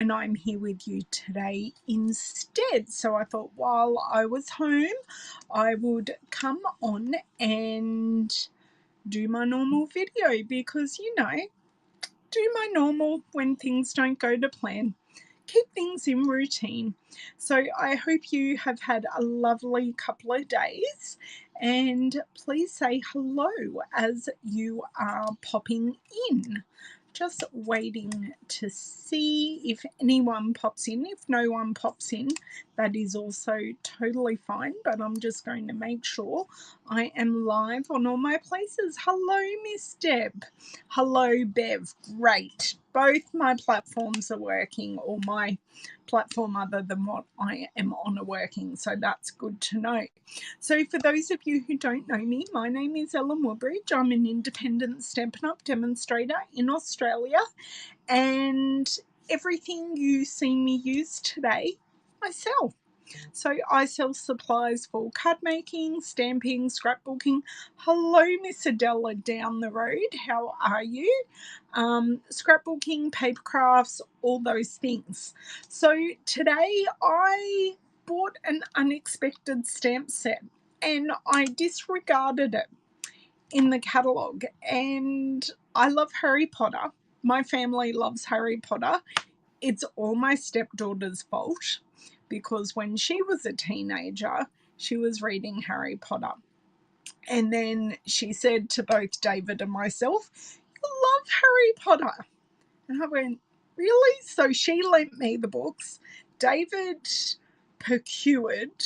and I'm here with you today instead. So I thought while I was home, I would come on and do my normal video because, you know, do my normal when things don't go to plan. Keep things in routine. So I hope you have had a lovely couple of days, and please say hello as you are popping in. Just waiting to see if anyone pops in. If no one pops in, that is also totally fine, but I'm just going to make sure I am live on all my places. Hello, Miss Deb. Hello, Bev. Great. Both my platforms are working, or my platform other than what I am on are working, so that's good to know. So for those of you who don't know me, my name is Ellen Woodbridge. I'm an independent Stampin' Up! Demonstrator in Australia, and everything you see me use today, I sell. So I sell supplies for card making, stamping, scrapbooking. Hello, Miss Adela down the road. How are you? Scrapbooking, paper crafts, all those things. So today I bought an unexpected stamp set and I disregarded it in the catalogue. And I love Harry Potter. My family loves Harry Potter. It's all my stepdaughter's fault, because when she was a teenager, she was reading Harry Potter. And then she said to both David and myself, "You love Harry Potter." And I went, "Really?" So she lent me the books. David procured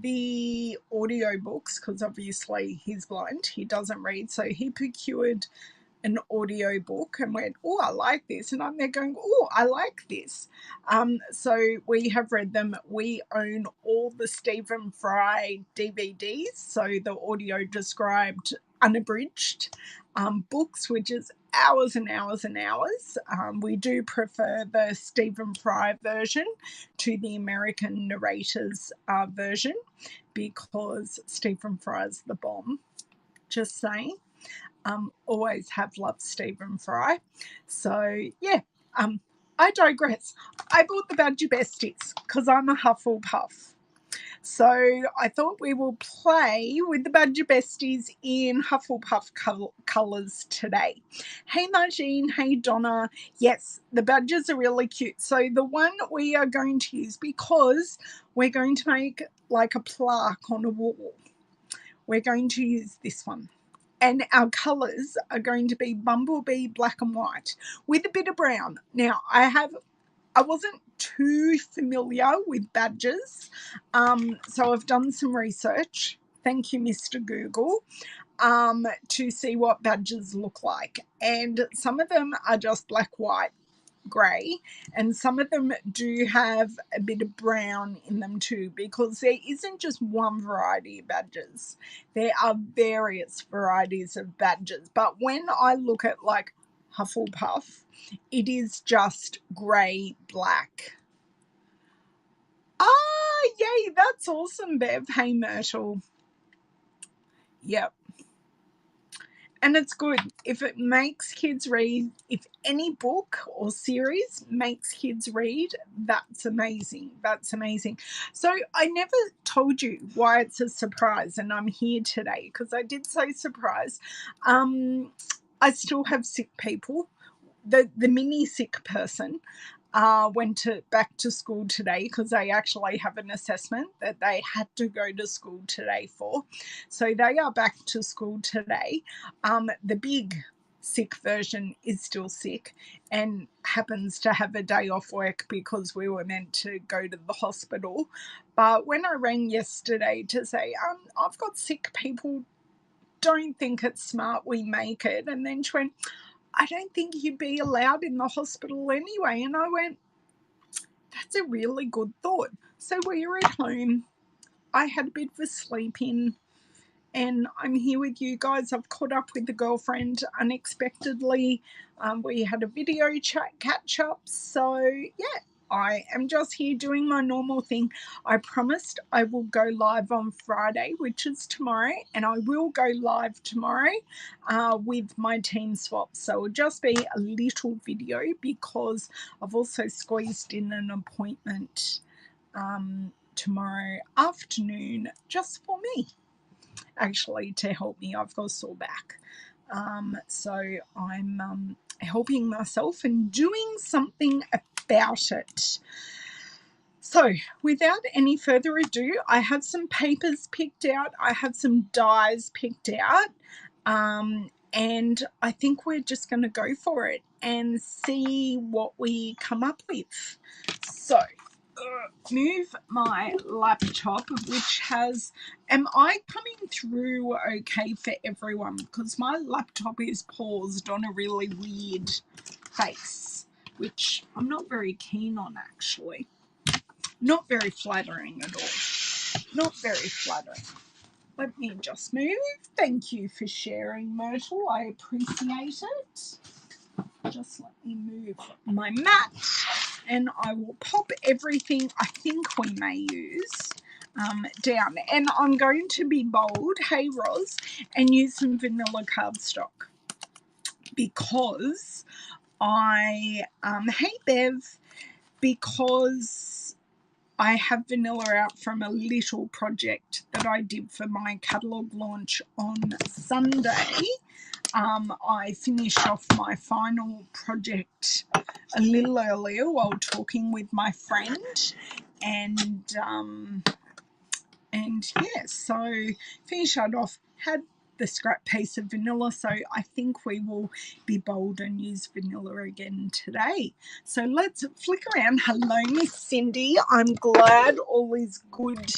the audio books because obviously he's blind. He doesn't read. So he procured an audio book and went, "Oh, I like this." And I'm there going, "Oh, I like this." So we have read them. We own all the Stephen Fry DVDs, so the audio described unabridged books, which is hours and hours and hours. We do prefer the Stephen Fry version to the American narrator's version because Stephen Fry's the bomb. Just saying. Always have loved Stephen Fry. So yeah, I digress. I bought the Badger Besties because I'm a Hufflepuff. So I thought we will play with the Badger Besties in Hufflepuff colours today. Hey Margine, hey Donna. Yes, the badgers are really cute. So the one we are going to use, because we're going to make like a plaque on a wall, we're going to use this one. And our colours are going to be bumblebee, black and white with a bit of brown. Now, I wasn't too familiar with badgers, so I've done some research. Thank you, Mr. Google, to see what badgers look like. And some of them are just black, white, grey, and some of them do have a bit of brown in them too, because there isn't just one variety of badgers. There are various varieties of badgers, but when I look at like Hufflepuff, it is just grey, black. Yay, that's awesome, Bev. Hey, Myrtle. Yep. And it's good if it makes kids read. If any book or series makes kids read, that's amazing. That's amazing. So I never told you why it's a surprise, and I'm here today because I did say surprise. I still have sick people. The mini sick person went back to school today because they actually have an assessment that they had to go to school today for. So they are back to school today. The big sick version is still sick and happens to have a day off work because we were meant to go to the hospital. But when I rang yesterday to say, I've got sick people, don't think it's smart we make it. And then she went, "I don't think you'd be allowed in the hospital anyway." And I went, "That's a really good thought." So we were at home. I had a bit of a sleep in, and I'm here with you guys. I've caught up with the girlfriend unexpectedly. We had a video chat catch up. So yeah, I am just here doing my normal thing. I promised I will go live on Friday, which is tomorrow, and I will go live tomorrow with my team swap. So it'll just be a little video because I've also squeezed in an appointment tomorrow afternoon just for me, actually, to help me. I've got a sore back. So I'm helping myself and doing something about it. So without any further ado, I have some papers picked out. I have some dies picked out. And I think we're just going to go for it and see what we come up with. So move my laptop, which has, am I coming through okay for everyone? Because my laptop is paused on a really weird face, which I'm not very keen on, actually. Not very flattering at all. Not very flattering. Let me just move. Thank you for sharing, Myrtle. I appreciate it. Just let me move my mat, and I will pop everything I think we may use down. And I'm going to be bold, hey Roz, and use some vanilla cardstock because I, hey Bev, because I have vanilla out from a little project that I did for my catalogue launch on Sunday. I finished off my final project a little earlier while talking with my friend, and yeah, so finished that off, had the scrap piece of vanilla, so I think we will be bold and use vanilla again today. So let's flick around. Hello, Miss Cindy. I'm glad all is good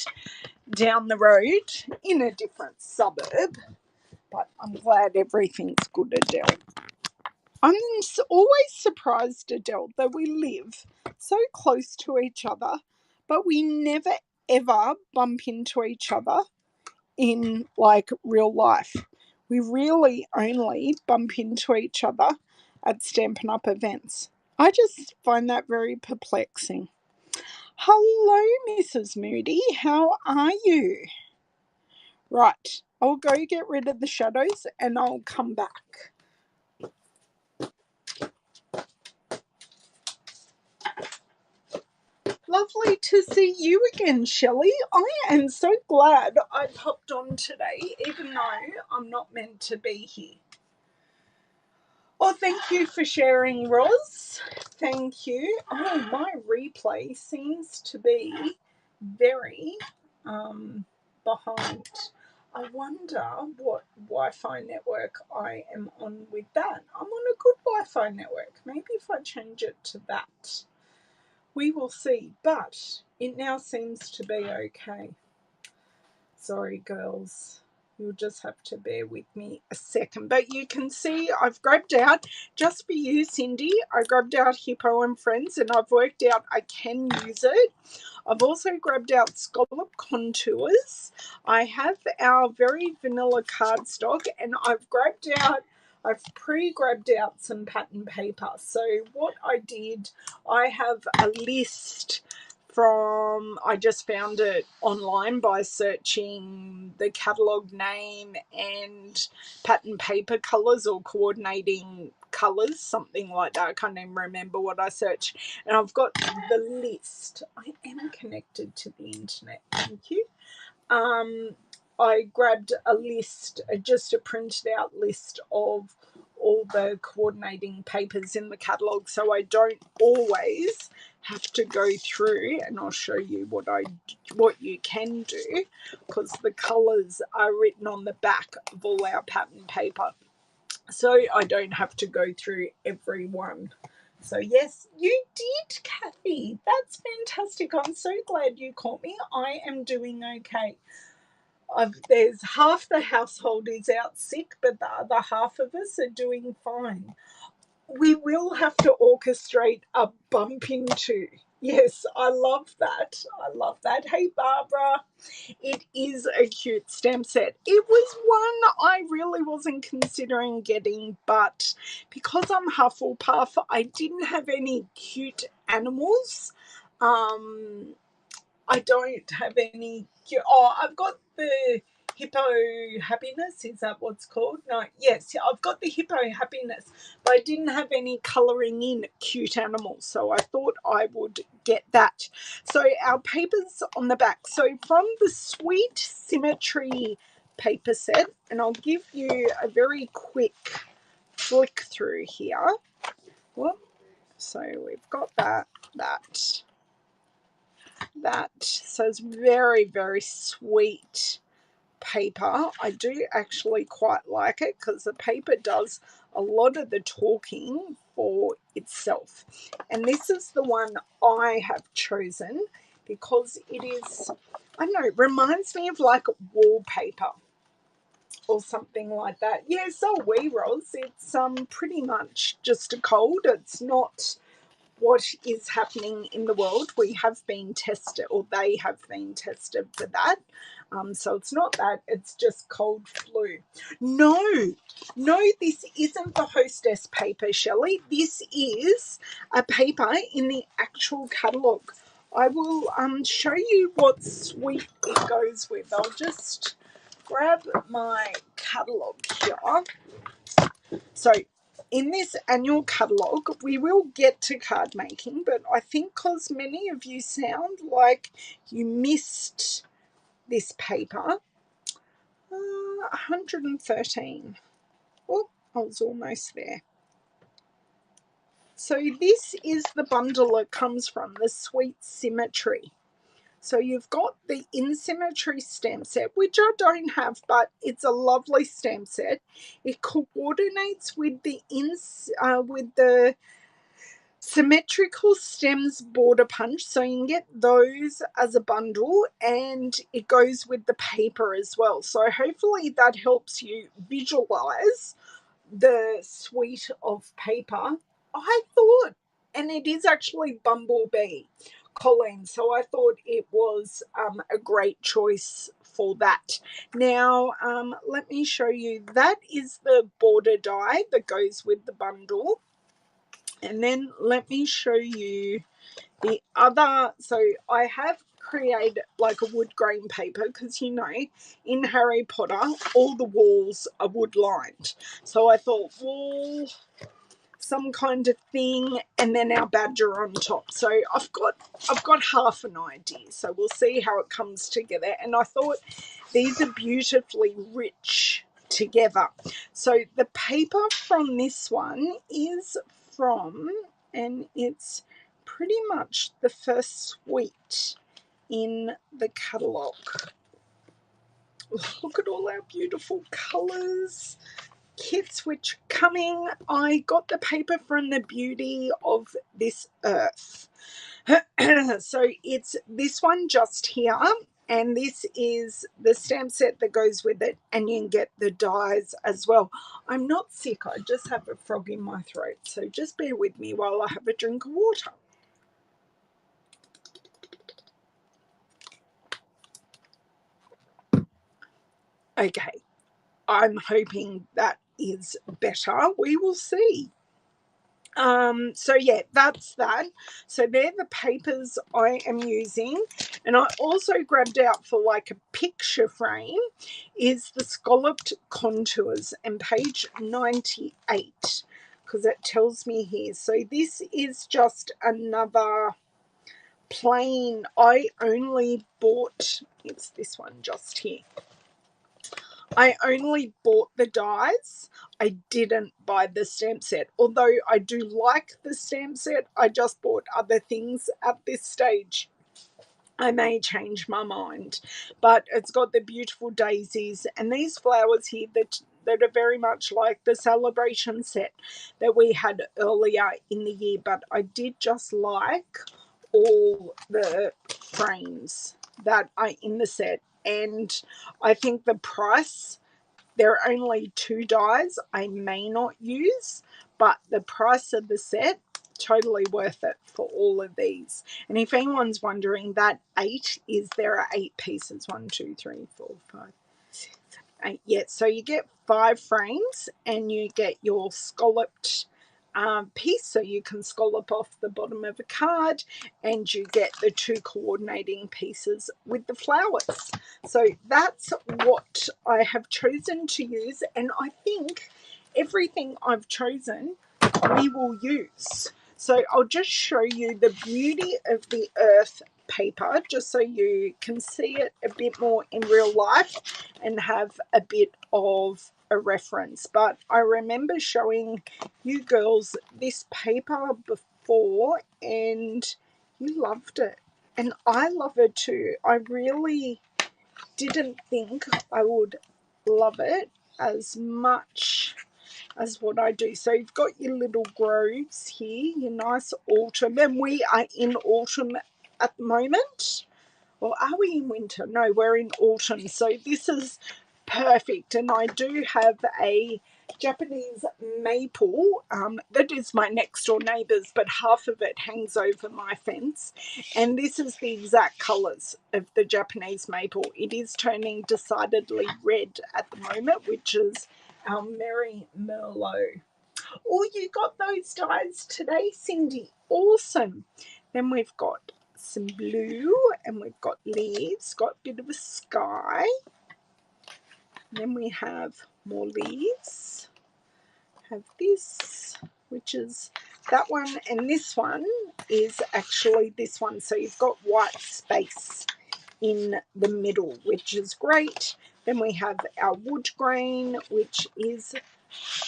down the road in a different suburb, but I'm glad everything's good, Adele. I'm always surprised, Adele, that we live so close to each other, but we never ever bump into each other in like real life. We really only bump into each other at Stampin' Up events. I just find that very perplexing. Hello, Mrs. Moody. How are you? Right, I'll go get rid of the shadows and I'll come back. Lovely to see you again, Shelley. I am so glad I popped on today, even though I'm not meant to be here. Oh, thank you for sharing, Roz. Thank you. Oh, my replay seems to be very behind. I wonder what Wi-Fi network I am on with that. I'm on a good Wi-Fi network. Maybe if I change it to that. We will see, but it now seems to be okay. Sorry, girls. You'll just have to bear with me a second. But you can see I've grabbed out, just for you, Cindy, I grabbed out Hippo and Friends, and I've worked out I can use it. I've also grabbed out Scallop Contours. I have our very vanilla cardstock, and I've pre-grabbed out some pattern paper. So what I did, I have a list from, I just found it online by searching the catalogue name and pattern paper colours or coordinating colours, something like that. I can't even remember what I searched. And I've got the list. I am connected to the internet, thank you. I grabbed a list, just a printed out list of all the coordinating papers in the catalogue, so I don't always have to go through, and I'll show you what you can do, because the colours are written on the back of all our pattern paper, so I don't have to go through every one. So yes, you did, Kathy. That's fantastic. I'm so glad you caught me. I am doing okay. There's half the household is out sick, but the other half of us are doing fine. We will have to orchestrate a bump into, Yes, I love that. I love that. Hey, Barbara. It is a cute stamp set. It was one I really wasn't considering getting, but because I'm Hufflepuff, I didn't have any cute animals. I don't have any. Oh, I've got the hippo happiness. Is that what's called? No, yes, I've got the hippo happiness, but I didn't have any colouring in cute animals, so I thought I would get that. So our papers on the back. So from the Sweet Symmetry paper set, and I'll give you a very quick flick through here. Whoop. So we've got that. So it's very, very sweet paper. I do actually quite like it because the paper does a lot of the talking for itself. And this is the one I have chosen because it is, I don't know, it reminds me of like wallpaper or something like that. Yeah, so we, Roz. It's pretty much just a cold. It's not what is happening in the world. We have been tested, or they have been tested for that. So it's not that, it's just cold flu. No, this isn't the hostess paper, Shelley. This is a paper in the actual catalogue. I will show you what sweet it goes with. I'll just grab my catalogue here. So in this annual catalogue, we will get to card making, but I think because many of you sound like you missed this paper, 113. Oh, I was almost there. So this is the bundle it comes from, the Sweet Symmetry. So you've got the In Symmetry stamp set, which I don't have, but it's a lovely stamp set. It coordinates with the symmetrical stems border punch, so you can get those as a bundle, and it goes with the paper as well. So hopefully that helps you visualize the suite of paper. I thought, and it is actually Bumblebee, Colleen, so I thought it was a great choice for that. Now, let me show you. That is the border die that goes with the bundle. And then let me show you the other. So I have created like a wood grain paper because, you know, in Harry Potter, all the walls are wood lined. So I thought wall, some kind of thing, and then our badger on top. So I've got half an idea. So we'll see how it comes together. And I thought these are beautifully rich together. So the paper from this one is from, and it's pretty much the first suite in the catalogue. Look at all our beautiful colours. Kits which are coming. I got the paper from the Beauty of This Earth. So it's this one just here, and this is the stamp set that goes with it, and you can get the dies as well. I'm not sick, I just have a frog in my throat, so just bear with me while I have a drink of water. Okay, I'm hoping that is better. We will see. So yeah, that's that. So they're the papers I am using, and I also grabbed out for like a picture frame is the Scalloped Contours and page 98, because it tells me here. So this is just another plain. I only bought, it's this one just here. I only bought the dies. I didn't buy the stamp set. Although I do like the stamp set, I just bought other things at this stage. I may change my mind. But it's got the beautiful daisies and these flowers here that are very much like the celebration set that we had earlier in the year. But I did just like all the frames that are in the set. And I think the price, there are only 2 dies I may not use, but the price of the set, totally worth it for all of these. And if anyone's wondering, that 8 is, there are 8 pieces. 1, 2, 3, 4, 5, 6, 7, 8. Yeah, so you get 5 frames and you get your scalloped piece, so you can scallop off the bottom of a card, and you get the 2 coordinating pieces with the flowers. So that's what I have chosen to use, and I think everything I've chosen we will use. So I'll just show you the beauty of the earth paper, just so you can see it a bit more in real life and have a bit of a reference. But I remember showing you girls this paper before and you loved it, and I love it too. I really didn't think I would love it as much as what I do. So you've got your little groves here, your nice autumn, and we are in autumn at the moment. Or are we in winter? No, we're in autumn. So this is perfect. And I do have a Japanese maple that is my next door neighbour's, but half of it hangs over my fence. And this is the exact colours of the Japanese maple. It is turning decidedly red at the moment, which is our Merry Merlot. Oh, you got those dies today, Cindy. Awesome. Then we've got some blue and we've got leaves, got a bit of a sky. And then we have more leaves. Have this, which is that one, and this one is actually this one. So you've got white space in the middle, which is great. Then we have our wood grain, which is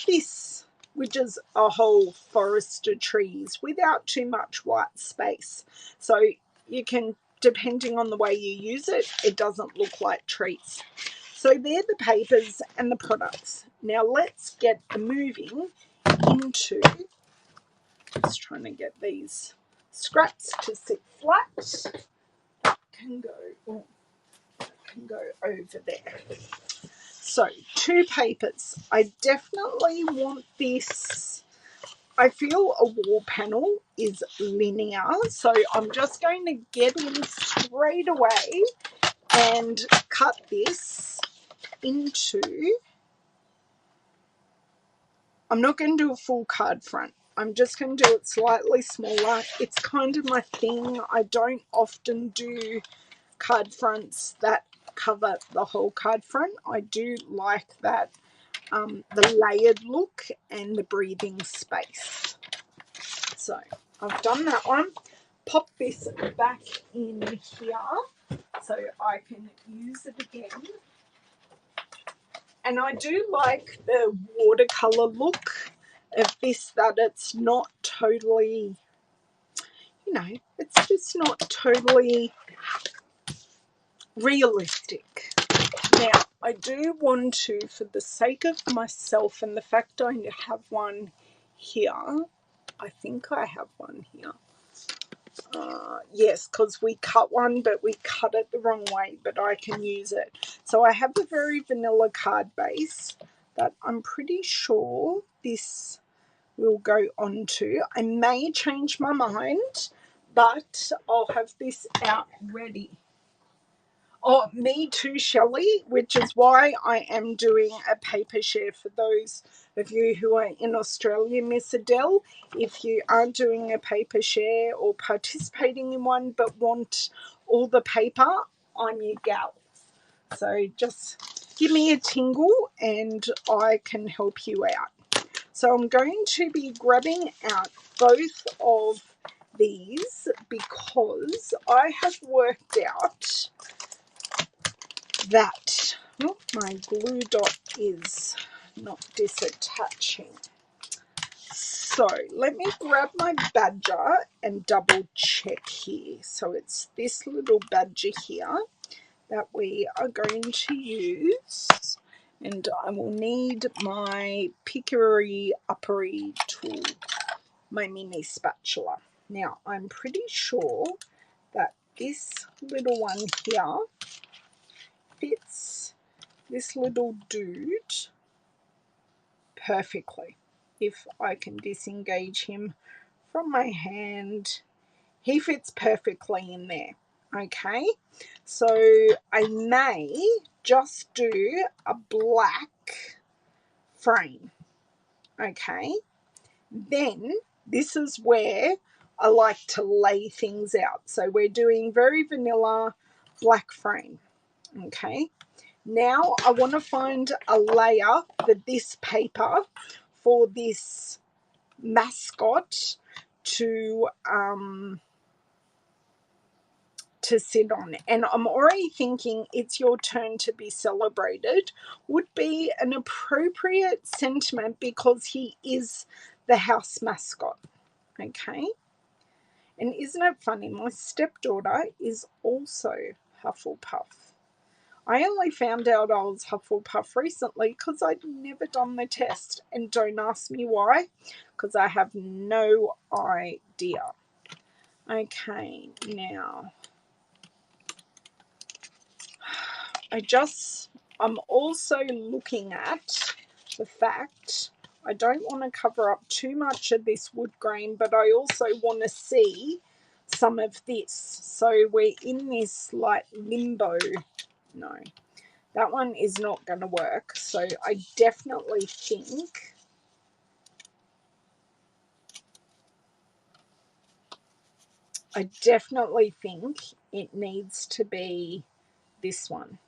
this, which is a whole forest of trees without too much white space. So you can, depending on the way you use it, it doesn't look like trees. So they're the papers and the products. Now let's get moving into, just trying to get these scraps to sit flat. That can go, can go over there. So 2 papers. I definitely want this. I feel a wall panel is linear, so I'm just going to get in straight away and cut this into, I'm not going to do a full card front. I'm just going to do it slightly smaller. It's kind of my thing. I don't often do card fronts that cover the whole card front. I do like that, the layered look and the breathing space. So I've done that one. Pop this back in here so I can use it again. And I do like the watercolor look of this, that it's not totally, you know, it's just not totally realistic. Now, I do want to, for the sake of myself and the fact I have one here, I think I have one here. Yes, because we cut one, but we cut it the wrong way, but I can use it. So I have a very vanilla card base that I'm pretty sure this will go onto. I may change my mind, but I'll have this out ready. Oh, me too, Shelley, which is why I am doing a paper share for those of you who are in Australia, Miss Adele. If you aren't doing a paper share or participating in one but want all the paper, I'm your gal. So just give me a tingle and I can help you out. So I'm going to be grabbing out both of these because I have worked out that my glue dot is not disattaching. So let me grab my badger and double check here. So it's this little badger here that we are going to use, and I will need my pickery uppery tool, my mini spatula. Now I'm pretty sure that this little one here fits this little dude perfectly. If I can disengage him from my hand. He fits perfectly in there. Okay, so I may just do a black frame. Okay, then this is where I like to lay things out. So we're doing very vanilla black frame. Okay, now I want to find a layer for this paper for this mascot to sit on, and I'm already thinking It's Your Turn to Be Celebrated would be an appropriate sentiment because he is the house mascot. Okay, and isn't it funny, my stepdaughter is also Hufflepuff. I only found out I was Hufflepuff recently because I'd never done the test, and don't ask me why, because I have no idea. Okay, now I'm also looking at the fact I don't want to cover up too much of this wood grain, but I also want to see some of this. So we're in this like limbo. No, that one is not going to work. So I definitely think it needs to be this one.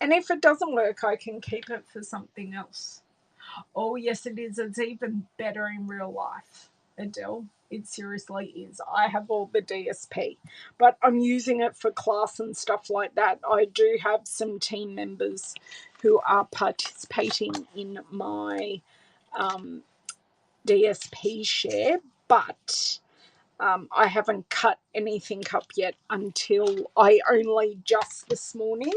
And if it doesn't work, I can keep it for something else. Oh, yes, it is. It's even better in real life, Adele. It seriously is. I have all the DSP, but I'm using it for class and stuff like that. I do have some team members who are participating in my DSP share, but I haven't cut anything up yet until I only just this morning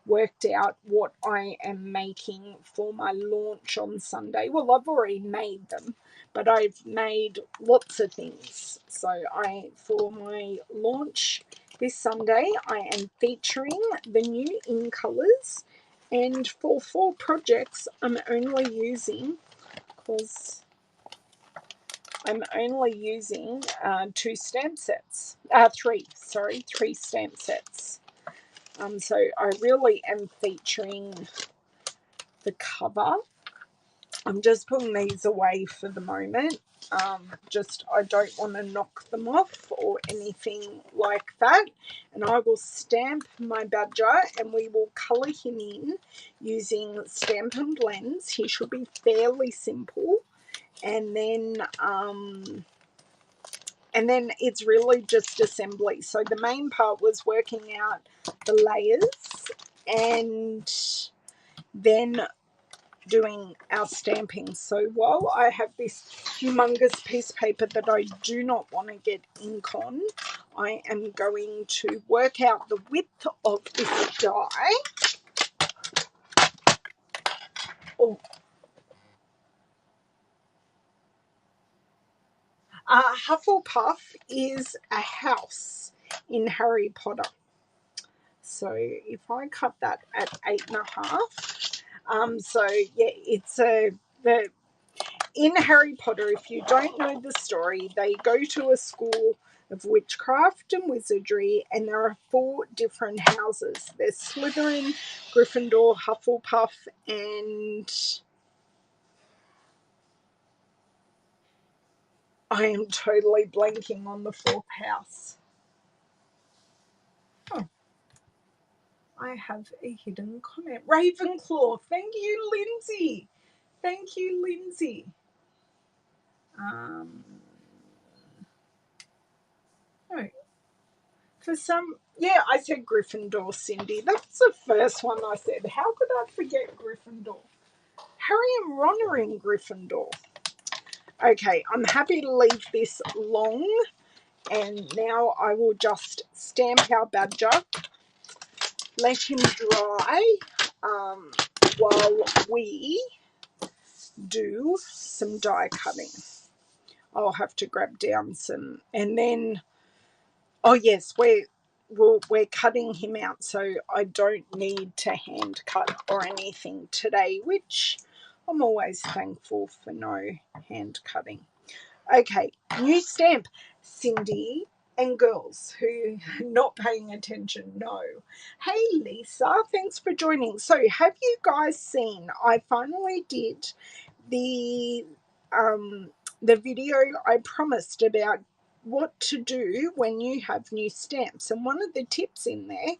worked out what I am making for my launch on Sunday. Well, I've already made them, but I've made lots of things. So for my launch this Sunday, I am featuring the new in colours, and for 4 projects I'm only using, because I'm only using 2 stamp sets. 3 stamp sets. So I really am featuring the cover. I'm just putting these away for the moment. I don't want to knock them off or anything like that. And I will stamp my badger, and we will colour him in using Stampin' blends. He should be fairly simple. And then it's really just assembly. So the main part was working out the layers and then doing our stamping. So while I have this humongous piece of paper that I do not want to get ink on, I am going to work out the width of this die. Oh. Hufflepuff is a house in Harry Potter. So if I cut that at 8.5, so yeah, it's in Harry Potter, if you don't know the story, they go to a school of witchcraft and wizardry, and there are 4 different houses. There's Slytherin, Gryffindor, Hufflepuff, and I am totally blanking on the 4th house. Oh, I have a hidden comment. Ravenclaw. Thank you, Lindsay. Thank you, Lindsay. Oh, I said Gryffindor, Cindy. That's the first one I said. How could I forget Gryffindor? Harry and Ron are in Gryffindor. Okay, I'm happy to leave this long, and now I will just stamp our badger, let him dry while we do some die cutting. I'll have to grab down some, and then, oh yes, we're cutting him out, so I don't need to hand cut or anything today, which I'm always thankful for no hand cutting. Okay, new stamp. Cindy and girls who are not paying attention know. Hey Lisa, thanks for joining. So have you guys seen, I finally did the video I promised about what to do when you have new stamps, and one of the tips in there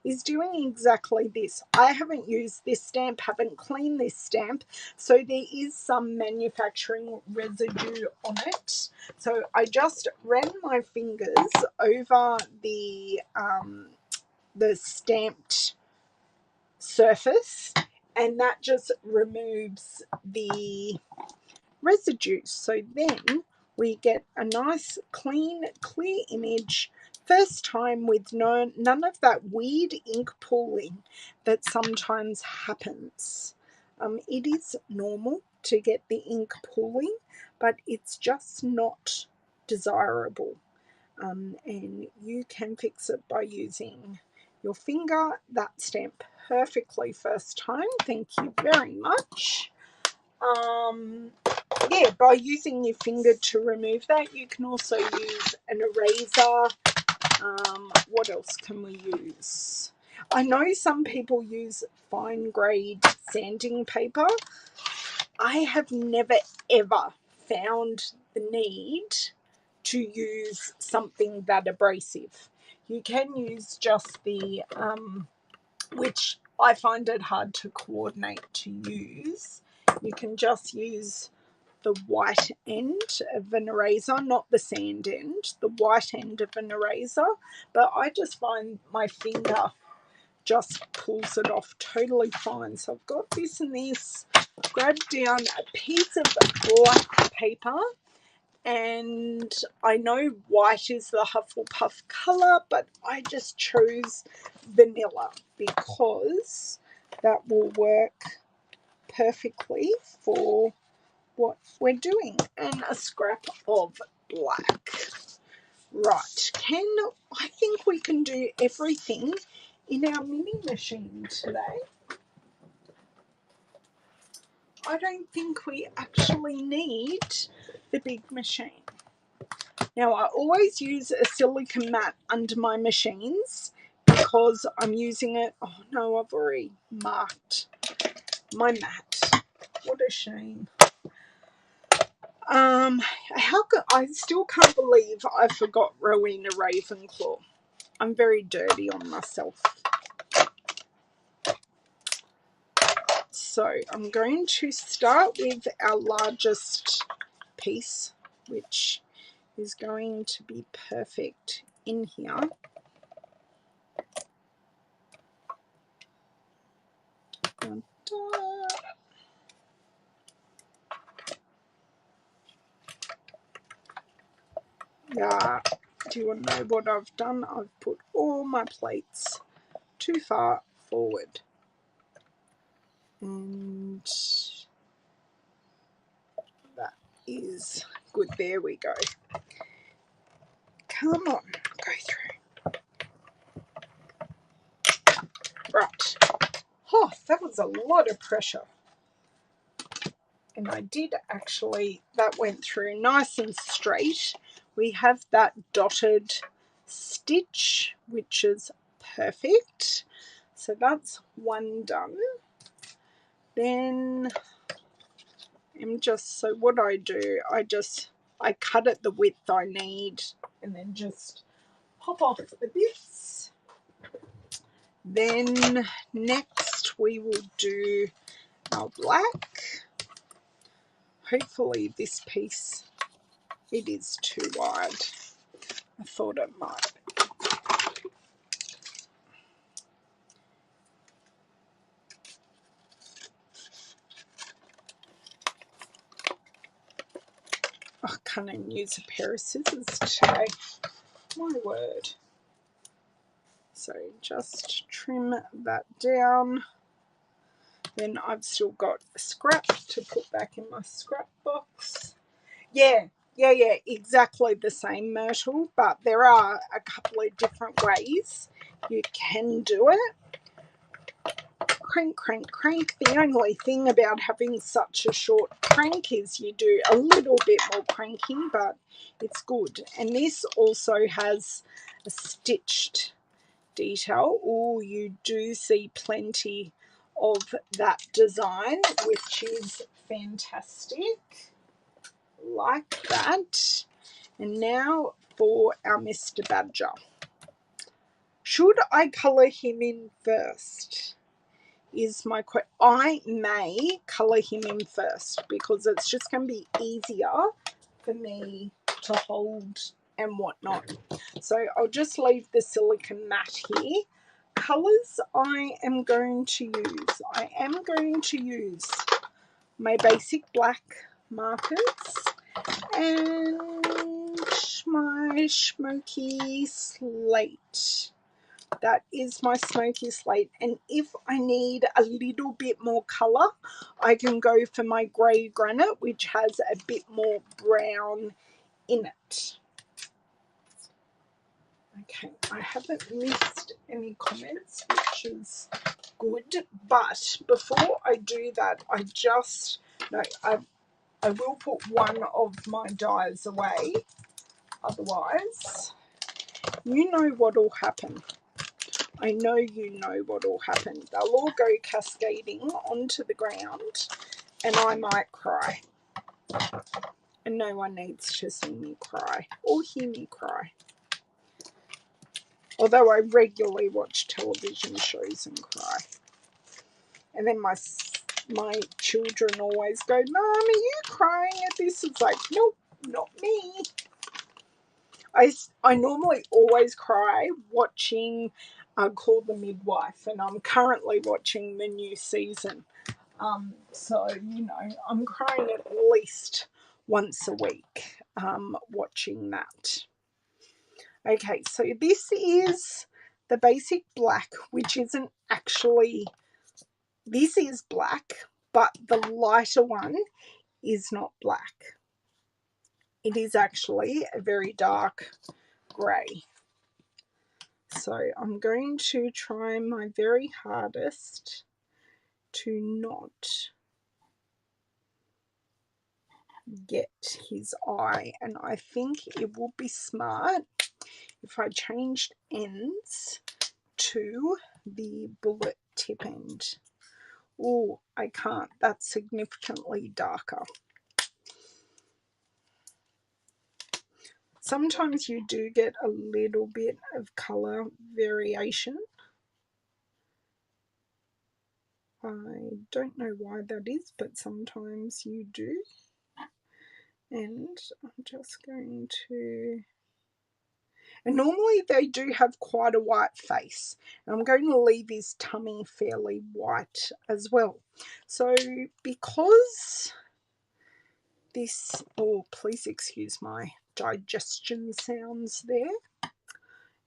is doing exactly this. I haven't used this stamp, haven't cleaned this stamp, so there is some manufacturing residue on it. So I just ran my fingers over the stamped surface, and that just removes the residue. So then we get a nice clean clear image first time with none of that weird ink pooling that sometimes happens. It is normal to get the ink pooling, but it's just not desirable, and you can fix it by using your finger. That stamp perfectly first time, thank you very much. Yeah, by using your finger to remove that. You can also use an eraser. What else can we use? I know some people use fine grade sanding paper. I have never ever found the need to use something that abrasive. You can use just the which I find it hard to coordinate to use. You can just use the white end of an eraser, not the sand end, the white end of an eraser, but I just find my finger just pulls it off totally fine. So I've got this and this, grabbed down a piece of black paper, and I know white is the Hufflepuff colour, but I just chose vanilla because that will work perfectly for what we're doing. And a scrap of black. Right, I think we can do everything in our mini machine today. I don't think we actually need the big machine. Now, I always use a silicone mat under my machines because I'm using it. Oh no, I've already marked my mat. What a shame. I still can't believe I forgot Rowena Ravenclaw. I'm very dirty on myself. So I'm going to start with our largest piece, which is going to be perfect in here. Yeah, do you want to know what I've done? I've put all my plates too far forward. And that is good. There we go. Come on, go through. Right. Oh, that was a lot of pressure. And I did actually, that went through nice and straight. We have that dotted stitch, which is perfect. So that's one done. Then so what I do, I cut it the width I need and then just pop off the bits. Then next we will do our black. Hopefully this piece, it is too wide. I thought it might. I can't even use a pair of scissors today. My word. So just trim that down. Then I've still got a scrap to put back in my scrap box. Yeah, exactly the same, Myrtle, but there are a couple of different ways you can do it. crank, crank, crank. The only thing about having such a short crank is you do a little bit more cranking, but it's good. And this also has a stitched detail. Oh, you do see plenty of that design, which is fantastic. Like that. And now for our Mr. Badger. Should I colour him in first? Is my question. I may colour him in first because it's just going to be easier for me to hold and whatnot. So I'll just leave the silicone matte here. Colours I am going to use my basic black markers and my smoky slate. That is my smoky slate, and if I need a little bit more colour, I can go for my grey granite, which has a bit more brown in it. Okay, I haven't missed any comments, which is good, but before I do that, I will put one of my dies away, otherwise you know what will happen. I know you know what will happen. They'll all go cascading onto the ground and I might cry. And no one needs to see me cry or hear me cry. Although I regularly watch television shows and cry. And then my children always go, "Mum, are you crying at this?" It's like, nope, not me. I normally always cry watching Call the Midwife, and I'm currently watching the new season. So, you know, I'm crying at least once a week watching that. Okay, so this is the basic black, which isn't actually, this is black, but the lighter one is not black. It is actually a very dark grey. So I'm going to try my very hardest to not get his eye, and I think it would be smart if I changed ends to the bullet tip end. Oh, I can't. That's significantly darker. Sometimes you do get a little bit of colour variation. I don't know why that is, but sometimes you do. And I'm just going to... And normally they do have quite a white face. And I'm going to leave his tummy fairly white as well. So because this... Oh, please excuse my digestion sounds there.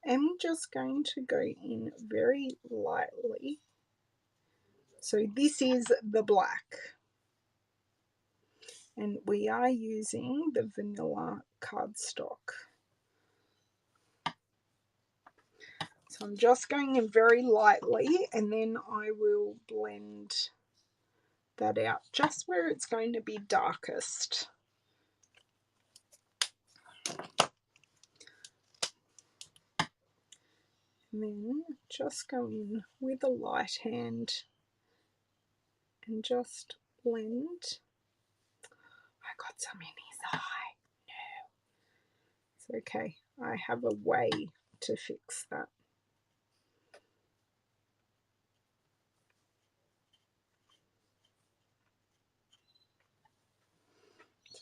I'm just going to go in very lightly. So this is the black. And we are using the vanilla cardstock. So I'm just going in very lightly, and then I will blend that out just where it's going to be darkest. And then just go in with a light hand and just blend. I got some in his eye. No. It's okay. I have a way to fix that.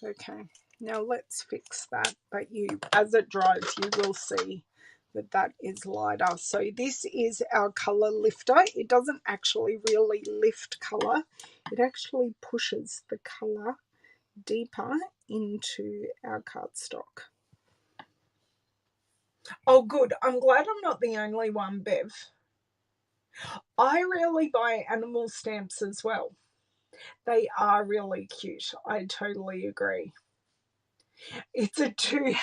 Okay, now let's fix that, but as it dries, you will see that is lighter. So this is our colour lifter. It doesn't actually really lift colour. It actually pushes the colour deeper into our cardstock. Oh, good. I'm glad I'm not the only one, Bev. I rarely buy animal stamps as well. They are really cute. I totally agree. It's a two...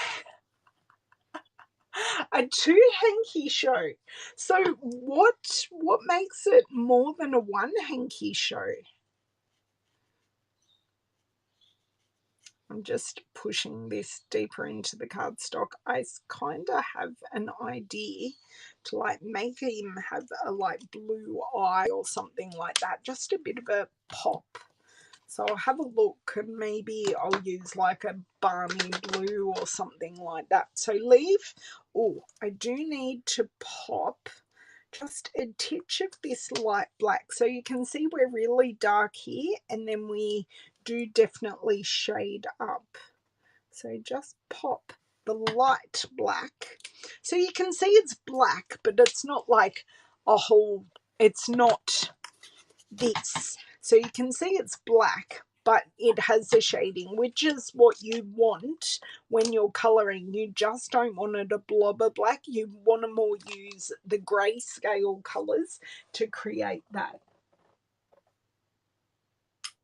A two hanky show. So what makes it more than a one hanky show? I'm just pushing this deeper into the cardstock. I kind of have an idea to like make him have a like blue eye or something like that, just a bit of a pop. So I'll have a look and maybe I'll use like a balmy blue or something like that. So leave, oh, I do need to pop just a titch of this light black. So you can see we're really dark here and then we do definitely shade up. So just pop the light black. So you can see it's black, but it's not like a whole, it's not this. So you can see it's black, but it has the shading, which is what you want when you're colouring. You just don't want it a blob of black. You want to more use the grayscale colours to create that.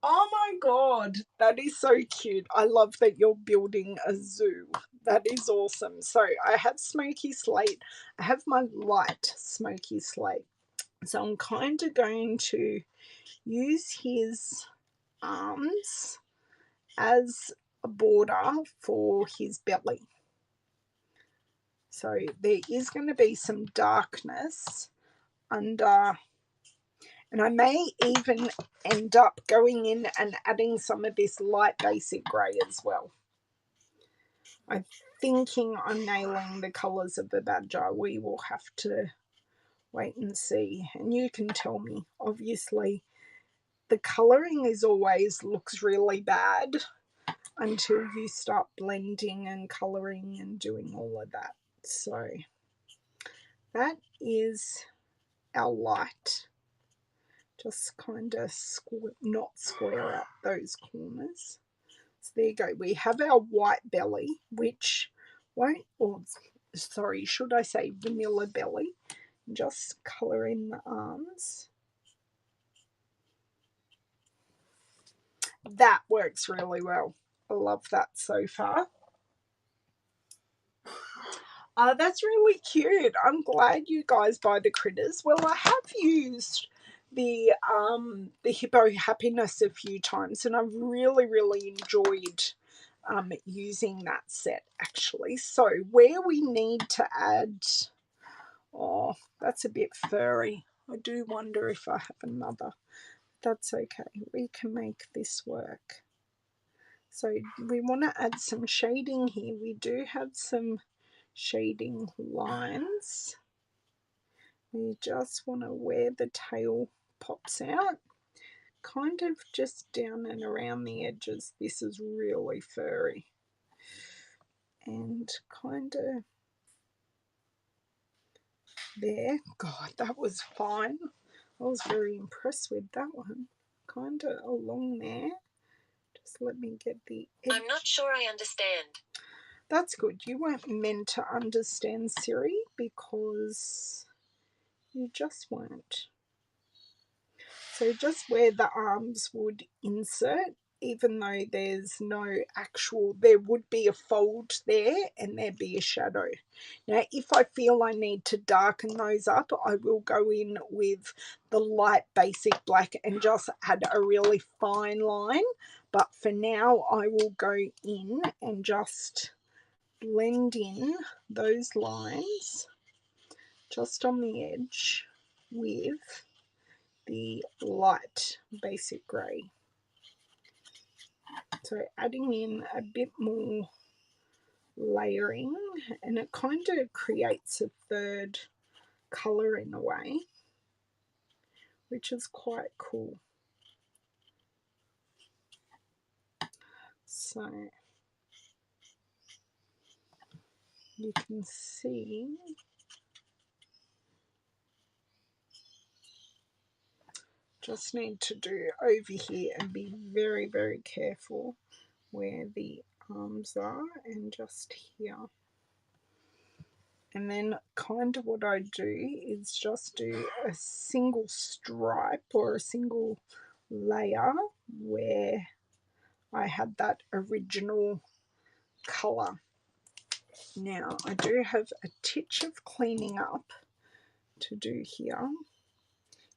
Oh my god, that is so cute. I love that you're building a zoo. That is awesome. So I have smoky slate. I have my light smoky slate. So I'm kind of going to use his arms as a border for his belly. So there is going to be some darkness under, and I may even end up going in and adding some of this light basic grey as well. I'm thinking I'm nailing the colours of the badger. We will have to wait and see, and you can tell me. Obviously the colouring is always looks really bad until you start blending and colouring and doing all of that. So that is our light. Just kind of not square out those corners. So there you go. We have our white belly, which won't, or sorry, should I say vanilla belly. Just colour in the arms. That works really well. I love that so far. That's really cute. I'm glad you guys buy the critters. Well, I have used the Hippo Happiness a few times, and I've really enjoyed using that set actually. So where we need to add, oh, that's a bit furry. I do wonder if I have another. That's okay. We can make this work. So we want to add some shading here. We do have some shading lines. We just want to where the tail pops out, kind of just down and around the edges. This is really furry, and kind of there. God, that was fine. I was very impressed with that one. Kind of along there. Just let me get the edge. I'm not sure I understand. That's good. You weren't meant to understand, Siri, because you just weren't. So just where the arms would insert, even though there's no actual, there would be a fold there and there'd be a shadow. Now, if I feel I need to darken those up, I will go in with the light basic black and just add a really fine line. But for now, I will go in and just blend in those lines just on the edge with the light basic grey. So adding in a bit more layering, and it kind of creates a third colour in a way, which is quite cool. So you can see just need to do over here and be very careful where the arms are and just here. And then kind of what I do is just do a single stripe or a single layer where I had that original colour. Now, I do have a titch of cleaning up to do here.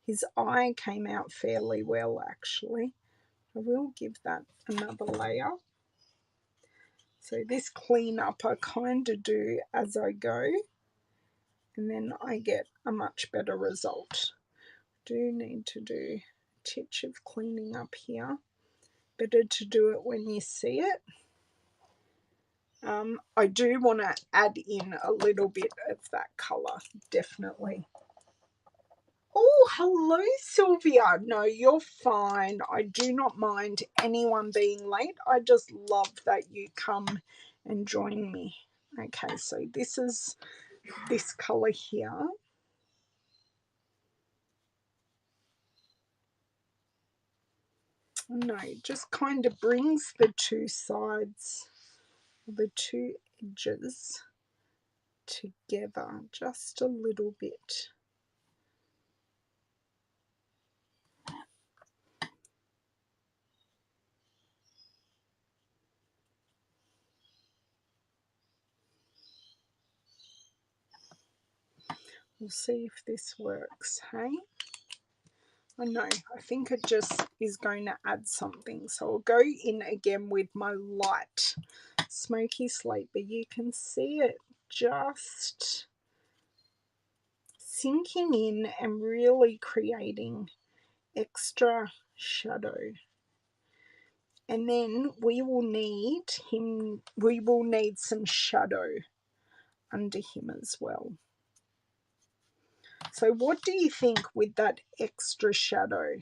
His eye came out fairly well, actually. I will give that another layer. So this cleanup I kind of do as I go, and then I get a much better result. Do need to do a titch of cleaning up here. Better to do it when you see it. I do want to add in a little bit of that colour, definitely. Oh, hello, Sylvia. No, you're fine. I do not mind anyone being late. I just love that you come and join me. Okay, so this is this colour here. No, it just kind of brings the two sides, the two edges together just a little bit. We'll see if this works, hey? I know, I think it just is going to add something. So I'll go in again with my light smoky slate, but you can see it just sinking in and really creating extra shadow. And then we will need some shadow under him as well. So what do you think with that extra shadow?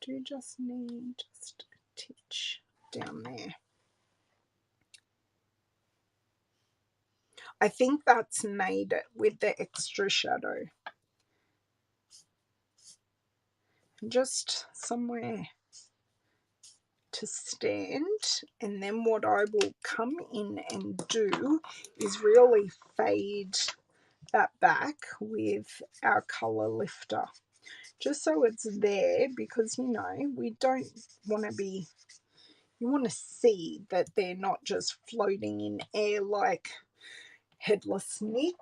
Do you just need just a titch down there? I think that's made it with the extra shadow. Just somewhere to stand, and then what I will come in and do is really fade that back with our colour lifter, just so it's there, because you know we don't want to be, you want to see that they're not just floating in air like Headless Nick.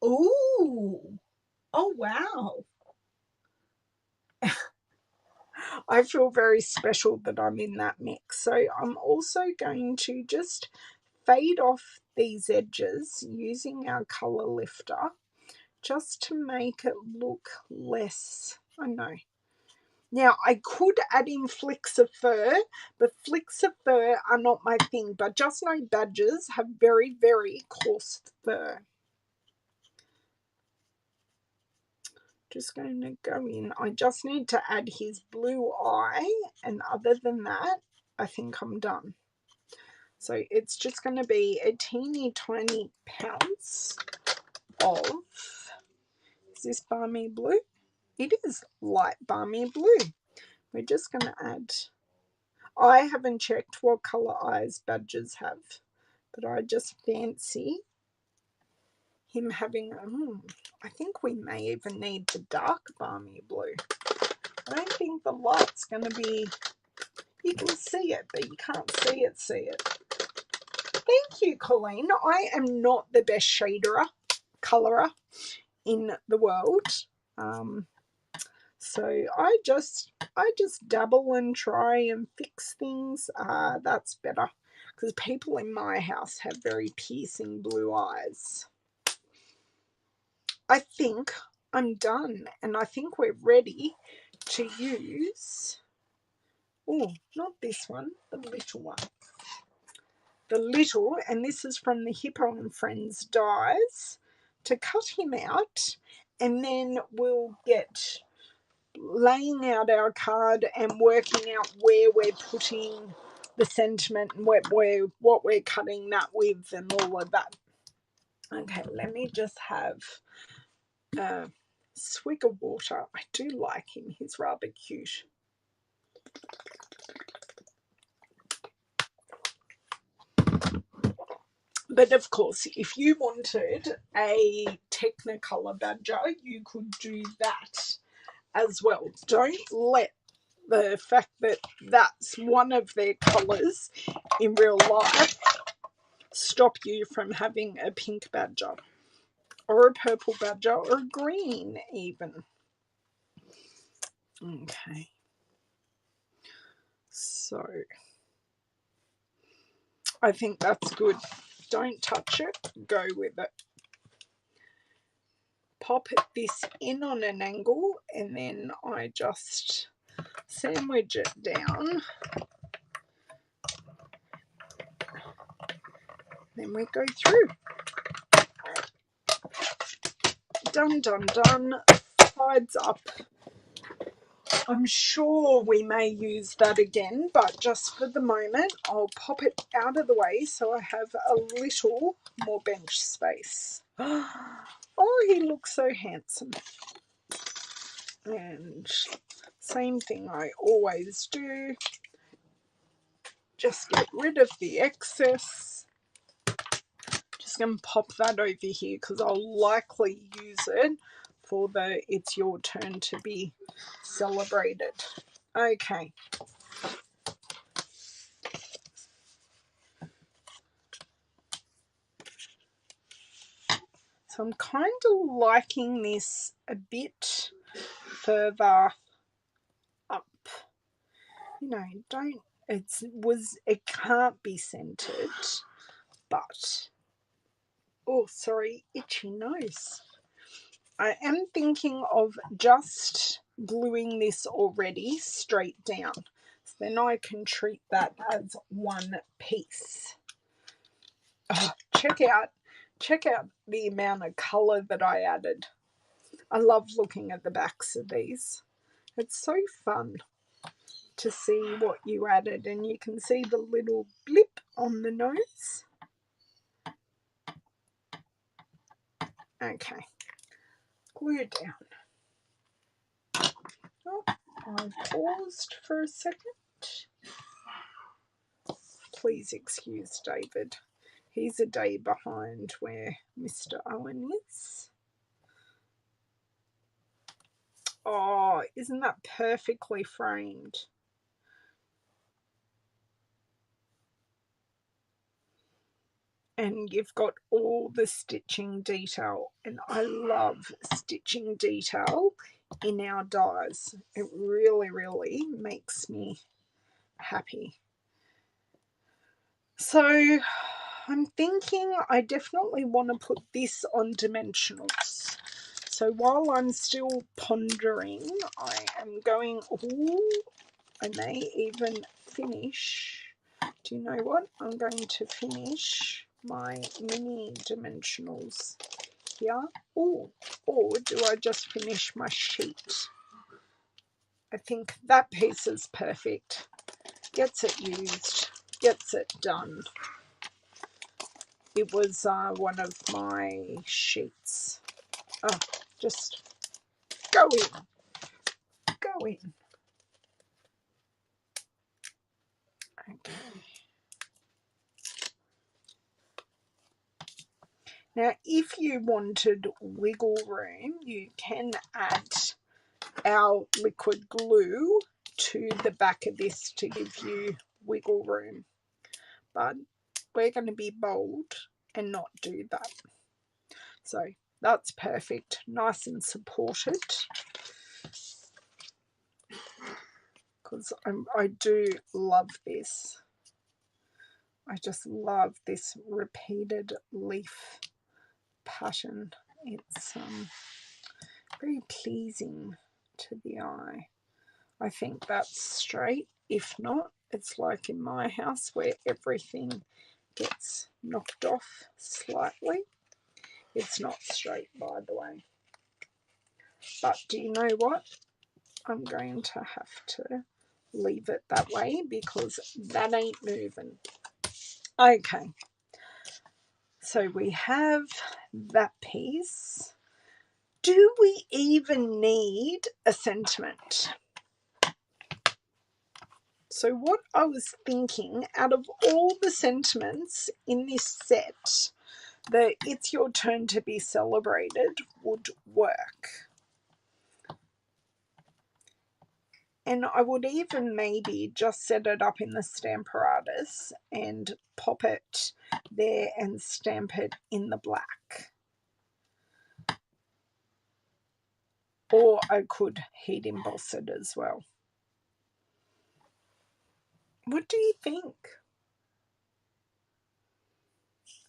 Ooh, oh wow. I feel very special that I'm in that mix. So I'm also going to just fade off these edges using our colour lifter just to make it look less, I know. Now, I could add in flicks of fur, but flicks of fur are not my thing. But just know badgers have very, very coarse fur. Just going to go in. I just need to add his blue eye, and other than that, I think I'm done. So it's just going to be a teeny tiny pounce of, is this balmy blue? It is light balmy blue. We're just going to add, I haven't checked what colour eyes badgers have, but I just fancy him having, I think we may even need the dark balmy blue. I don't think the light's going to be, you can see it, but you can't see it. Thank you, Colleen. I am not the best colourer in the world. So I just dabble and try and fix things. That's better, because people in my house have very piercing blue eyes. I think I'm done, and I think we're ready to use, oh, not this one, the little one. The little, and this is from the Hippo and Friends dies, to cut him out, and then we'll get laying out our card and working out where we're putting the sentiment and what we're cutting that with and all of that. Okay, let me just have a swig of water. I do like him. He's rather cute. But of course, if you wanted a Technicolor badger, you could do that as well. Don't let the fact that that's one of their colours in real life stop you from having a pink badger or a purple badger or a green even. Okay. So I think that's good. Don't touch it, go with it. Pop this in on an angle and then I just sandwich it down. Then we go through. Done, done, done. Sides up. I'm sure we may use that again, but just for the moment, I'll pop it out of the way so I have a little more bench space. Oh, he looks so handsome. And same thing I always do. Just get rid of the excess. Just going to pop that over here because I'll likely use it for the It's Your Turn to Be Celebrated. Okay. So I'm kind of liking this a bit further up. You know, it can't be centered, but oh, sorry, itchy nose. I am thinking of just gluing this already straight down. So then I can treat that as one piece. Oh, check out the amount of colour that I added. I love looking at the backs of these. It's so fun to see what you added, and you can see the little blip on the nose. Okay, glue down. Oh, I've paused for a second. Please excuse David. He's a day behind where Mr. Owen is. Oh, isn't that perfectly framed? And you've got all the stitching detail, and I love stitching detail in our dies. It really, really makes me happy. So I'm thinking I definitely want to put this on dimensionals. So while I'm still pondering, I am going, I may even finish. Do you know what? I'm going to finish my mini dimensionals here. Or do I just finish my sheet? I think that piece is perfect. Gets it used, gets it done. It was one of my sheets. Oh, just go in. Go in. Okay. Now, if you wanted wiggle room, you can add our liquid glue to the back of this to give you wiggle room. But we're going to be bold and not do that. So that's perfect. Nice and supported. Because I do love this. I just love this repeated leaf pattern. It's very pleasing to the eye. I think that's straight. If not, it's like in my house where everything gets knocked off slightly. It's not straight, by the way. But do you know what? I'm going to have to leave it that way because that ain't moving. Okay. So we have that piece. Do we even need a sentiment? So what I was thinking, out of all the sentiments in this set, the It's Your Turn to Be Celebrated would work. And I would even maybe just set it up in the Stamparatus and pop it there and stamp it in the black. Or I could heat emboss it as well. What do you think?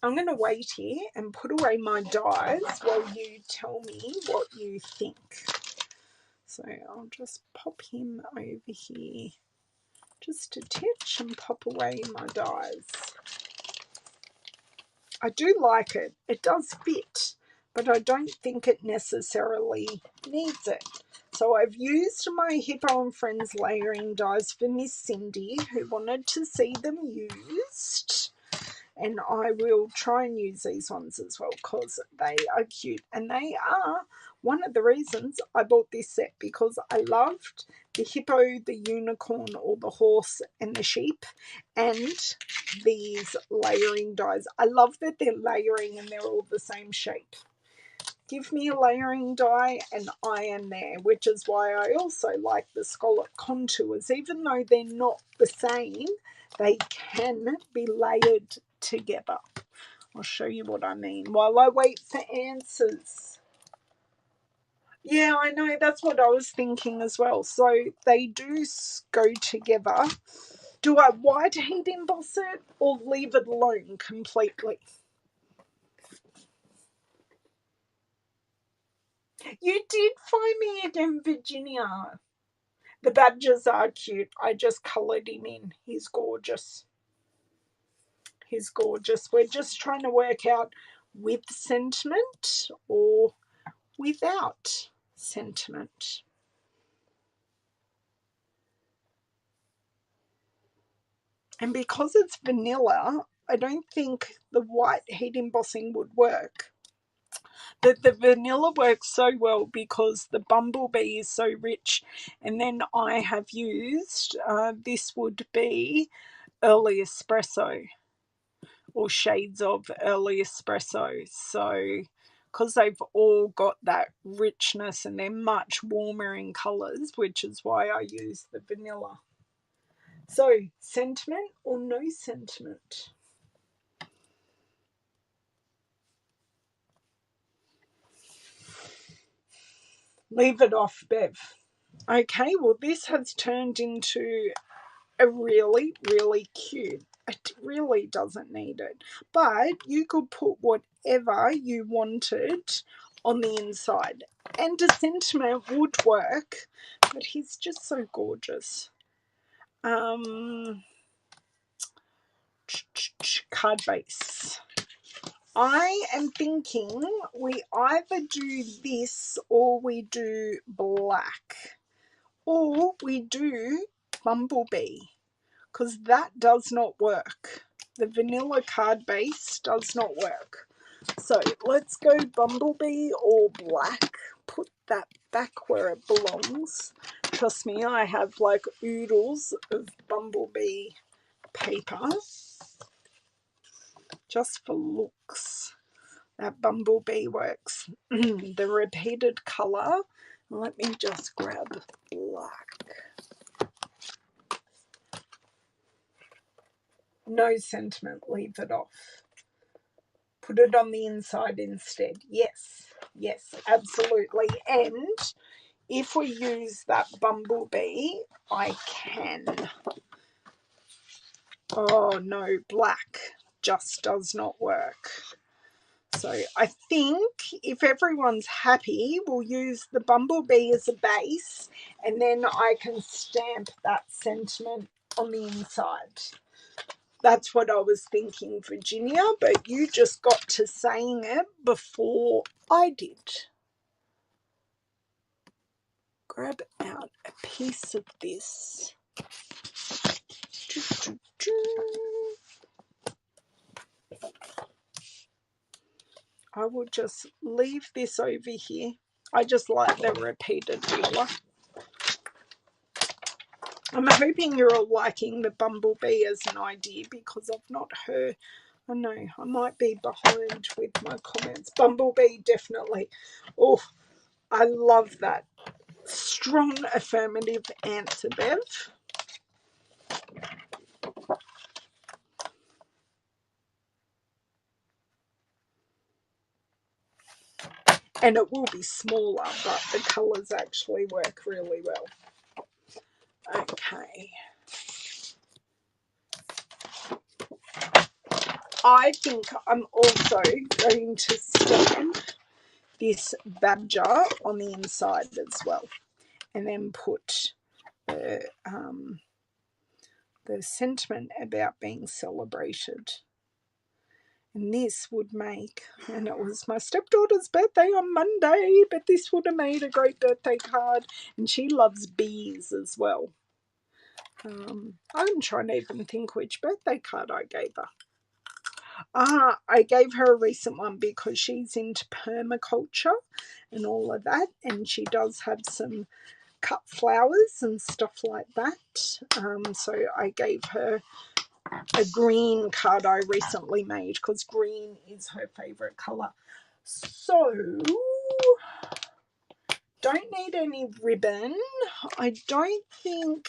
I'm going to wait here and put away my dies while you tell me what you think. So I'll just pop him over here just a titch and pop away my dies. I do like it. It does fit, but I don't think it necessarily needs it. So I've used my Hippo and Friends layering dies for Miss Cindy, who wanted to see them used. And I will try and use these ones as well because they are cute. And they are one of the reasons I bought this set, because I loved the hippo, the unicorn or the horse and the sheep, and these layering dies. I love that they're layering and they're all the same shape. Give me a layering die and I am there, which is why I also like the scallop contours. Even though they're not the same, they can be layered together. I'll show you what I mean while I wait for answers. Yeah, I know, that's what I was thinking as well. So they do go together. Do I white heat emboss it or leave it alone completely? You did find me again, Virginia. The badgers are cute. I just coloured him in. He's gorgeous. He's gorgeous. We're just trying to work out with sentiment or without sentiment. And because it's vanilla, I don't think the white heat embossing would work. But the vanilla works so well because the bumblebee is so rich. And then I have used, this would be early espresso or shades of early espresso. So because they've all got that richness and they're much warmer in colours, which is why I use the vanilla. So sentiment or no sentiment? Leave it off, Bev. Okay, well this has turned into a really, really cute. It really doesn't need it. But you could put whatever you wanted on the inside. And a sentiment would work, but he's just so gorgeous. Card base. I am thinking we either do this or we do black. Or we do bumblebee, because that does not work. The vanilla card base does not work. So let's go bumblebee or black. Put that back where it belongs. Trust me, I have like oodles of bumblebee paper just for looks. That bumblebee works. The repeated colour. Let me just grab black. No sentiment, leave it off. Put it on the inside instead. Yes, yes, absolutely. And if we use that bumblebee, I can. Oh no, black just does not work. So I think if everyone's happy, we'll use the bumblebee as a base and then I can stamp that sentiment on the inside. That's what I was thinking, Virginia, but you just got to saying it before I did. Grab out a piece of this. I will just leave this over here. I just like the repeated colour. I'm hoping you're all liking the bumblebee as an idea because I've not heard. I know I might be behind with my comments. Bumblebee, definitely. Oh, I love that. strong affirmative answer, Bev. And it will be smaller, but the colours actually work really well. Okay. I think I'm also going to stamp this badger on the inside as well, and then put the sentiment about being celebrated. And this would make, and it was my stepdaughter's birthday on Monday, but this would have made a great birthday card, and she loves bees as well. I'm trying to even think which birthday card I gave her. I gave her a recent one because she's into permaculture and all of that, and she does have some cut flowers and stuff like that. So I gave her a green card I recently made because green is her favourite colour. So, don't need any ribbon. I don't think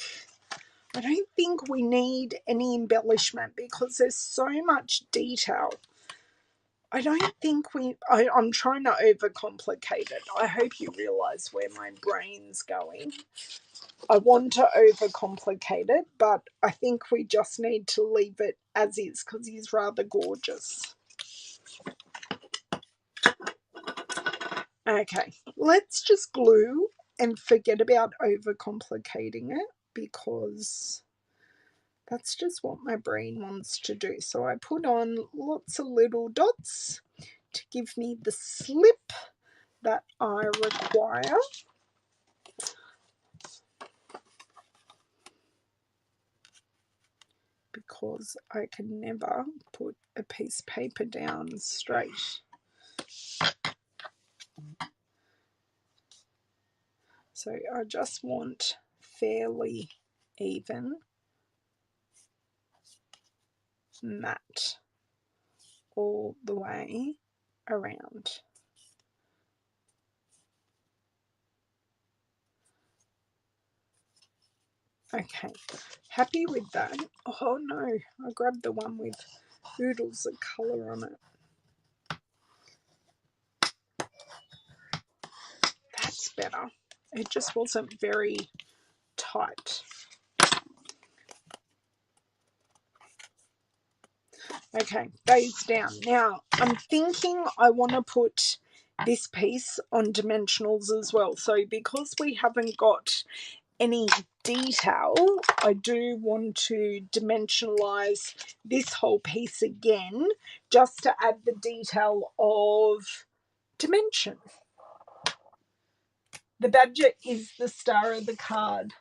we need any embellishment because there's so much detail. I don't think I'm trying to overcomplicate it. I hope you realise where my brain's going. I want to overcomplicate it, but I think we just need to leave it as is because he's rather gorgeous. Okay, let's just glue and forget about overcomplicating it because that's just what my brain wants to do. So I put on lots of little dots to give me the slip that I require. Because I can never put a piece of paper down straight. So I just want fairly even matte all the way around. Okay, happy with that. Oh no, I grabbed the one with oodles of colour on it. That's better. It just wasn't very tight. Okay, face down. Now, I'm thinking I want to put this piece on dimensionals as well. So because we haven't got any detail, I do want to dimensionalize this whole piece again just to add the detail of dimension. The badger is the star of the card.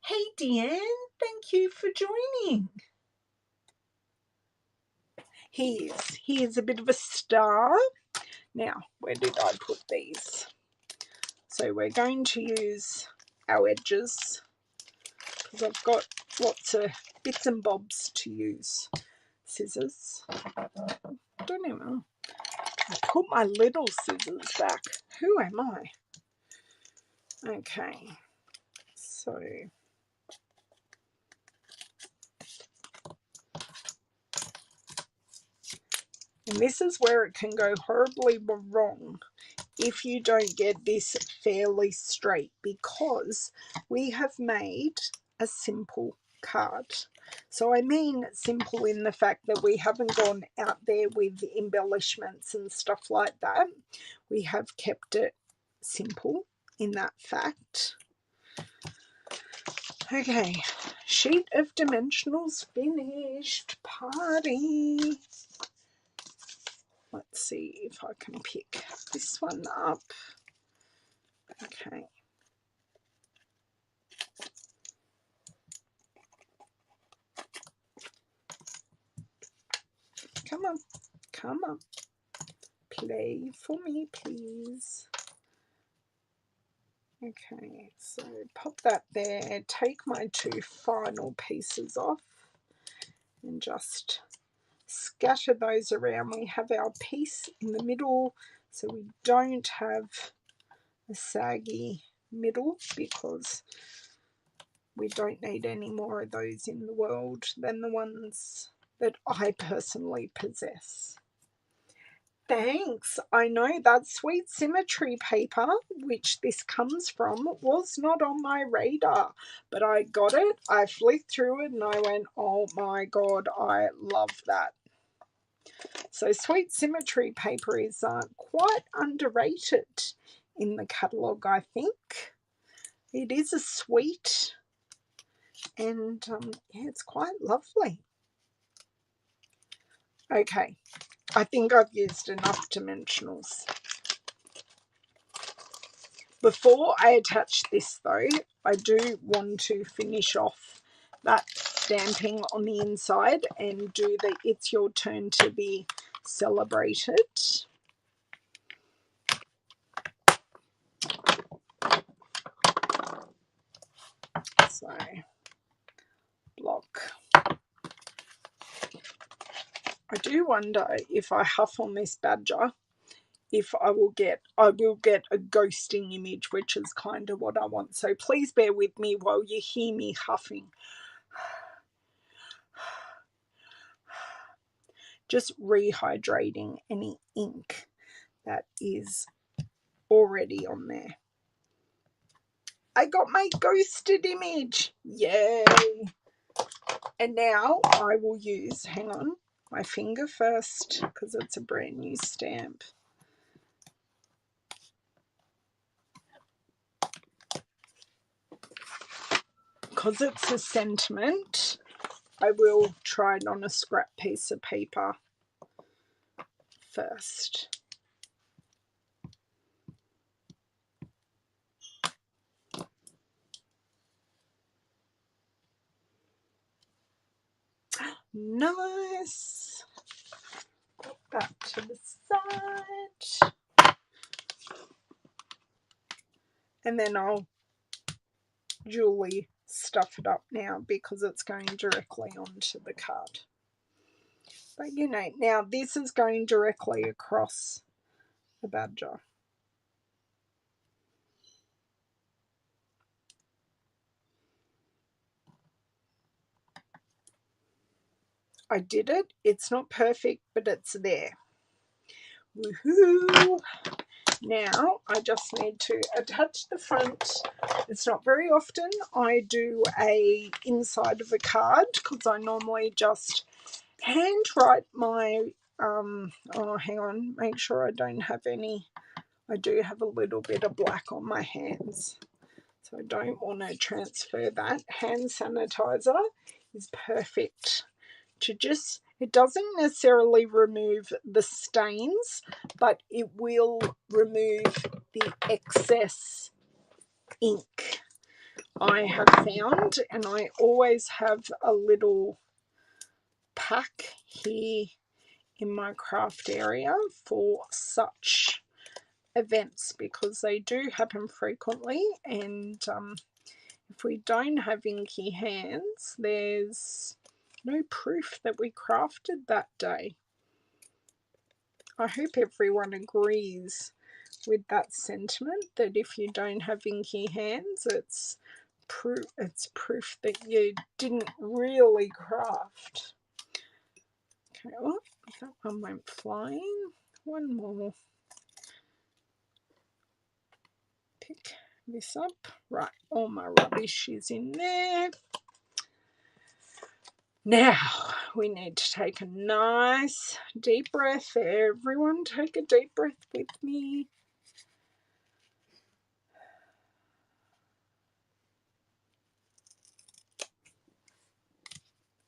Hey Deanne, thank you for joining. He is a bit of a star. Now, where did I put these? So we're going to use our edges because I've got lots of bits and bobs to use. Scissors. Don't even. I put my little scissors back. Who am I? Okay. So and this is where it can go horribly wrong if you don't get this fairly straight, because we have made a simple card. So I mean simple in the fact that we haven't gone out there with embellishments and stuff like that. We have kept it simple in that fact. Okay, sheet of dimensionals finished. Party. Let's see if I can pick this one up. Okay. Come on, come on. Play for me, please. Okay, so pop that there. Take my two final pieces off and just scatter those around. We have our piece in the middle so we don't have a saggy middle because we don't need any more of those in the world than the ones that I personally possess. Thanks. I know that sweet Symmetry paper, which this comes from, was not on my radar, but I got it, I flicked through it, and I went, oh my god, I love that. So sweet Symmetry paper is quite underrated in the catalogue, I think. It is a sweet, and yeah, it's quite lovely. Okay, I think I've used enough dimensionals. Before I attach this though, I do want to finish off that stamping on the inside and do the It's Your Turn to Be Celebrated. So, block. I do wonder if I huff on this badger, if I will get a ghosting image, which is kind of what I want. So please bear with me while you hear me huffing. Just rehydrating any ink that is already on there. I got my ghosted image. Yay. And now I will use, hang on, my finger first because it's a brand new stamp. Because it's a sentiment, I will try it on a scrap piece of paper first. Nice. Put that to the side. And then I'll duly stuff it up now because it's going directly onto the card. But you know, now this is going directly across the badger. I did it. It's not perfect, but it's there. Woohoo! Now I just need to attach the front. It's not very often I do a inside of a card because I normally just handwrite my oh hang on, make sure I don't have any. I do have a little bit of black on my hands, so I don't want to transfer that. Hand sanitizer is perfect to just, it doesn't necessarily remove the stains, but it will remove the excess ink, I have found. And I always have a little pack here in my craft area for such events because they do happen frequently, and if we don't have inky hands, there's no proof that we crafted that day. I hope everyone agrees with that sentiment, that if you don't have inky hands, it's proof that you didn't really craft. Okay, oh, that one went flying. One more. Pick this up. Right, all my rubbish is in there. Now we need to take a nice deep breath. Everyone take a deep breath with me.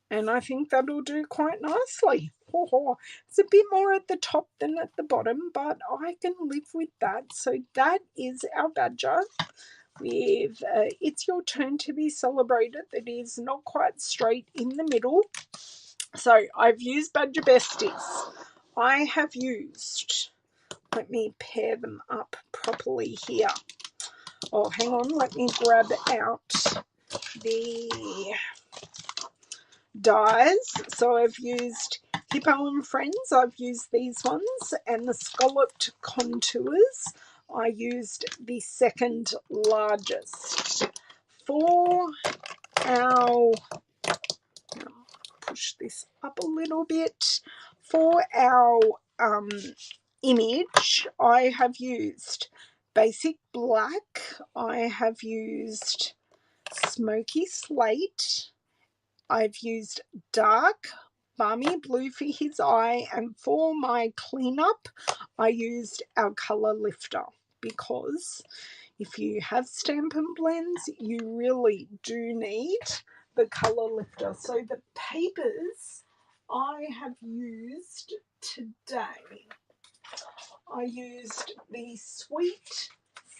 And I think that'll do quite nicely. It's a bit more at the top than at the bottom, but I can live with that. So that is our badger with It's Your Turn to Be Celebrated. That is not quite straight in the middle. So I've used Badger Besties. I have used, let me pair them up properly here. Oh, hang on, let me grab out the dies. So I've used Hippo and Friends, I've used these ones, and the Scalloped Contours I used the second largest. For our, push this up a little bit, for our image, I have used basic black, I have used smoky slate, I've used dark balmy blue for his eye, and for my cleanup I used our colour lifter, because if you have Stampin' blends you really do need the colour lifter. So the papers I have used today, I used the Sweet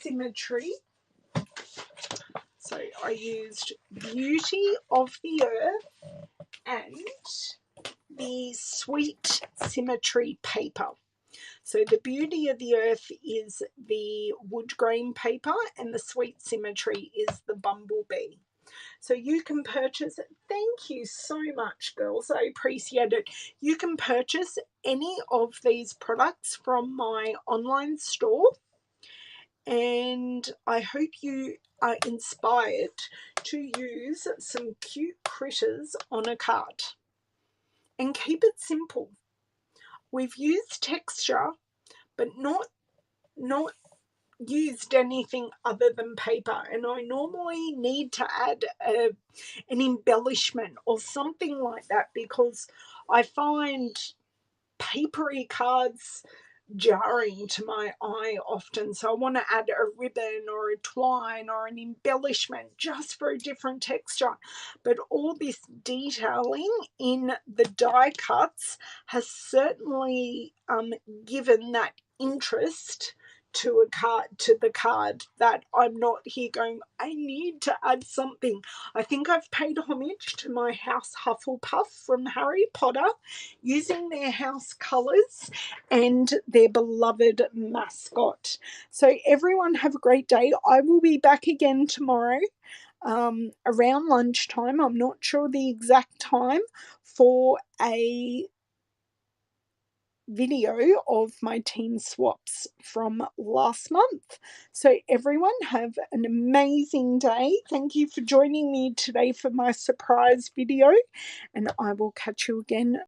Symmetry. So I used Beauty of the Earth and the Sweet Symmetry paper. So the Beauty of the Earth is the wood grain paper and the Sweet Symmetry is the bumblebee. So you can purchase, thank you so much girls, I appreciate it. You can purchase any of these products from my online store, and I hope you are inspired to use some cute critters on a card. And keep it simple. We've used texture, but not used anything other than paper, and I normally need to add an embellishment or something like that, because I find papery cards jarring to my eye often, so I want to add a ribbon or a twine or an embellishment just for a different texture. But all this detailing in the die cuts has certainly given that interest to the card, that I'm not here going, I need to add something. I think I've paid homage to my house Hufflepuff from Harry Potter, using their house colours and their beloved mascot. So everyone have a great day. I will be back again tomorrow around lunchtime. I'm not sure the exact time, for a video of my team swaps from last month. So everyone have an amazing day. Thank you for joining me today for my surprise video, and I will catch you again